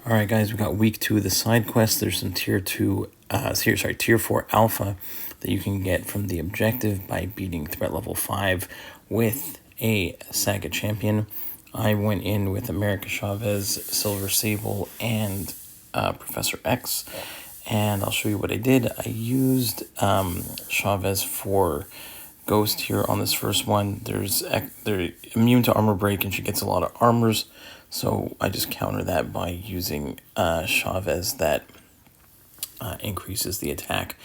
All right, guys, we got week 2 of the side quest. There's some tier 4 alpha that you can get from the objective by beating threat level 5 with a Saga champion. I went in with America Chavez, Silver Sable, and Professor X, and I'll show you what I did. I used Chavez for Ghost here on this first one. They're immune to armor break, and she gets a lot of armors. So I just counter that by using Chavez that increases the attack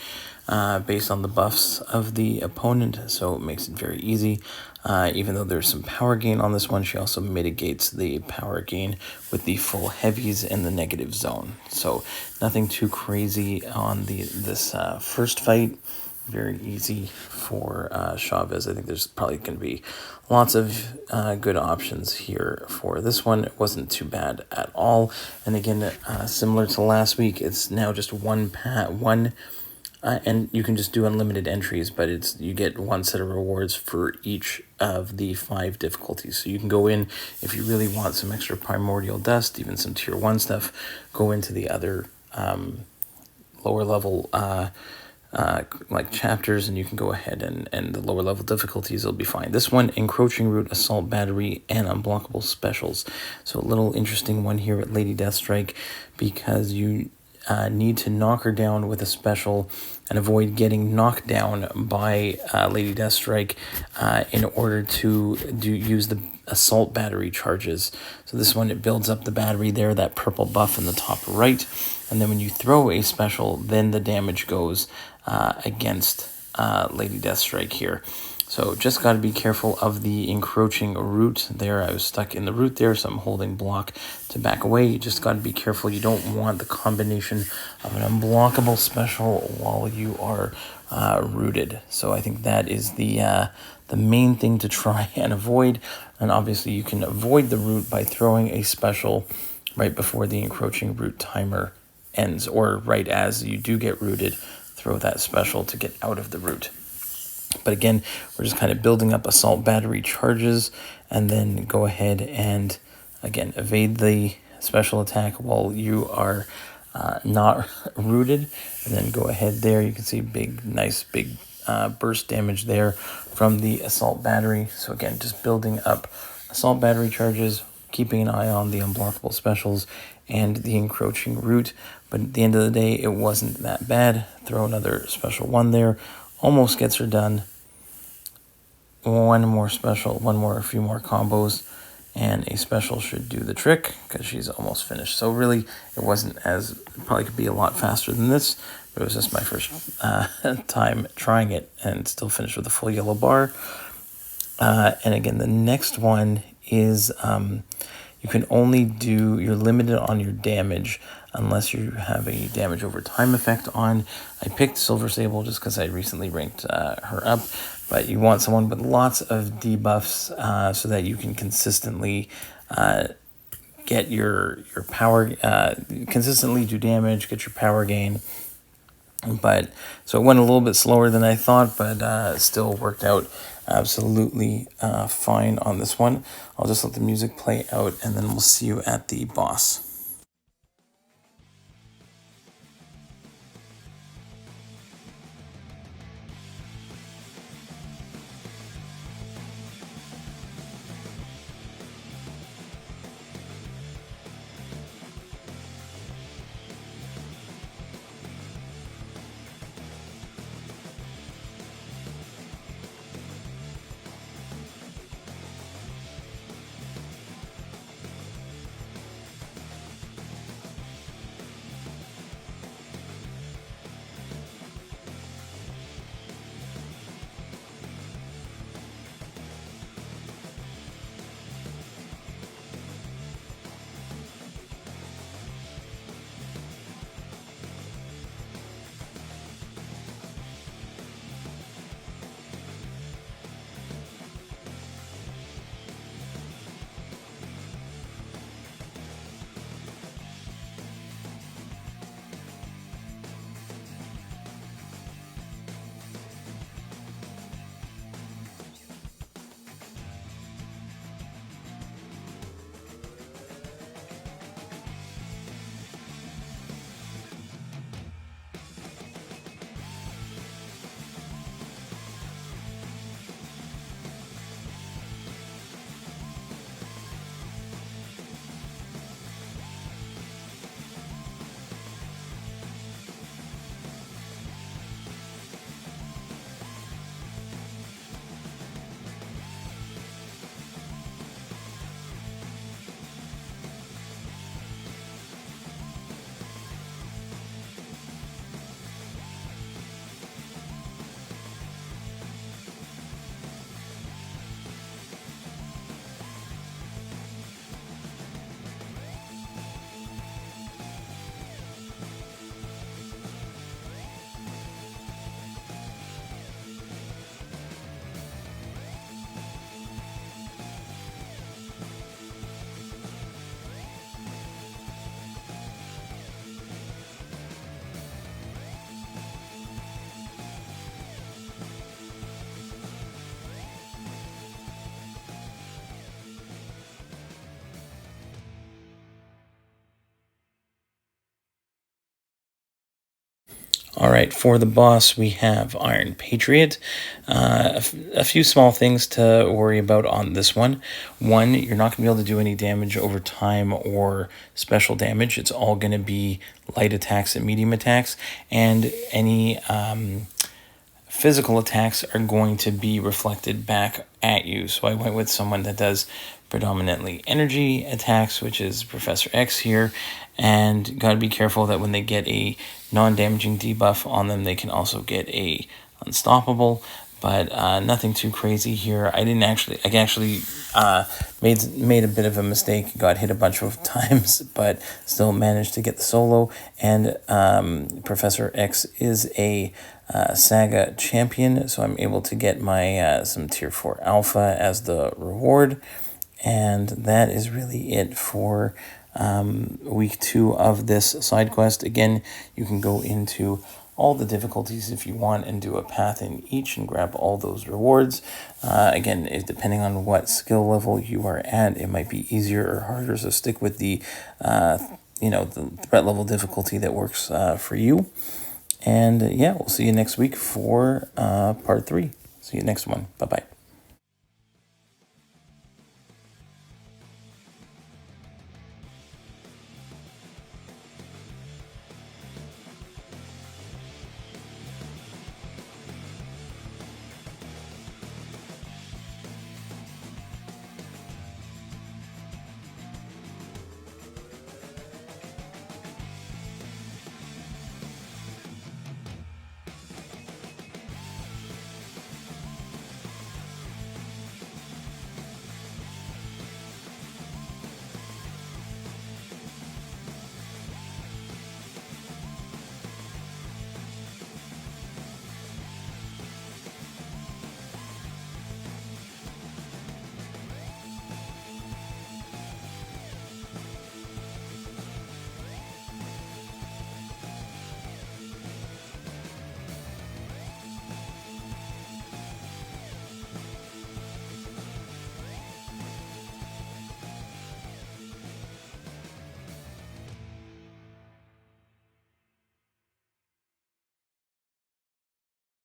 based on the buffs of the opponent. So it makes it very easy. Even though there's some power gain on this one, she also mitigates the power gain with the full heavies in the negative zone. So nothing too crazy on this first fight. Very easy for Chavez. I think there's probably going to be lots of good options here for this one. It wasn't too bad at all. And again, similar to last week, it's now just one, and you can just do unlimited entries, but you get one set of rewards for each of the 5 difficulties. So you can go in, if you really want some extra primordial dust, even some tier 1 stuff, go into the other lower level like chapters, and you can go ahead and the lower level difficulties will be fine. This one, encroaching root, assault battery, and unblockable specials. So a little interesting one here at Lady Deathstrike, because you need to knock her down with a special and avoid getting knocked down by Lady Deathstrike in order to use the assault battery charges. So this one, it builds up the battery there, that purple buff in the top right, and then when you throw a special, then the damage goes against Lady Deathstrike here. So just got to be careful of the encroaching root there. I was stuck in the root there, so I'm holding block to back away. You just got to be careful. You don't want the combination of an unblockable special while you are rooted. So I think that is the main thing to try and avoid. And obviously you can avoid the root by throwing a special right before the encroaching root timer ends, or right as you do get rooted, throw that special to get out of the root. But again, we're just kind of building up assault battery charges, and then go ahead and again evade the special attack while you are not rooted, and then go ahead there. You can see nice big burst damage there from the assault battery. So again, just building up assault battery charges, keeping an eye on the unblockable specials and the encroaching root. But at the end of the day, it wasn't that bad. Throw another special one there. Almost gets her done. A few more combos, and a special should do the trick, because she's almost finished. So really, it wasn't probably could be a lot faster than this, but it was just my first time trying it, and still finished with a full yellow bar. And again, the next one is you're limited on your damage unless you have a damage over time effect on. I picked Silver Sable just because I recently ranked her up, but you want someone with lots of debuffs so that you can consistently get your power, consistently do damage, get your power gain. But so it went a little bit slower than I thought, but still worked out absolutely fine on this one. I'll just let the music play out, and then we'll see you at the boss. All right, for the boss, we have Iron Patriot. A few small things to worry about on this one. One, you're not going to be able to do any damage over time or special damage. It's all going to be light attacks and medium attacks, and any physical attacks are going to be reflected back at you. So I went with someone that does predominantly energy attacks, which is Professor X here, and got to be careful that when they get a non-damaging debuff on them, they can also get a unstoppable, but nothing too crazy here. I actually made a bit of a mistake, got hit a bunch of times, but still managed to get the solo. And Professor X is a Saga champion, so I'm able to get my some tier 4 alpha as the reward. And that is really it for week 2 of this side quest. Again, you can go into all the difficulties if you want and do a path in each and grab all those rewards. Again, depending on what skill level you are at, it might be easier or harder, so stick with the the threat level difficulty that works for you. And yeah, we'll see you next week for part 3. See you next one. Bye-bye.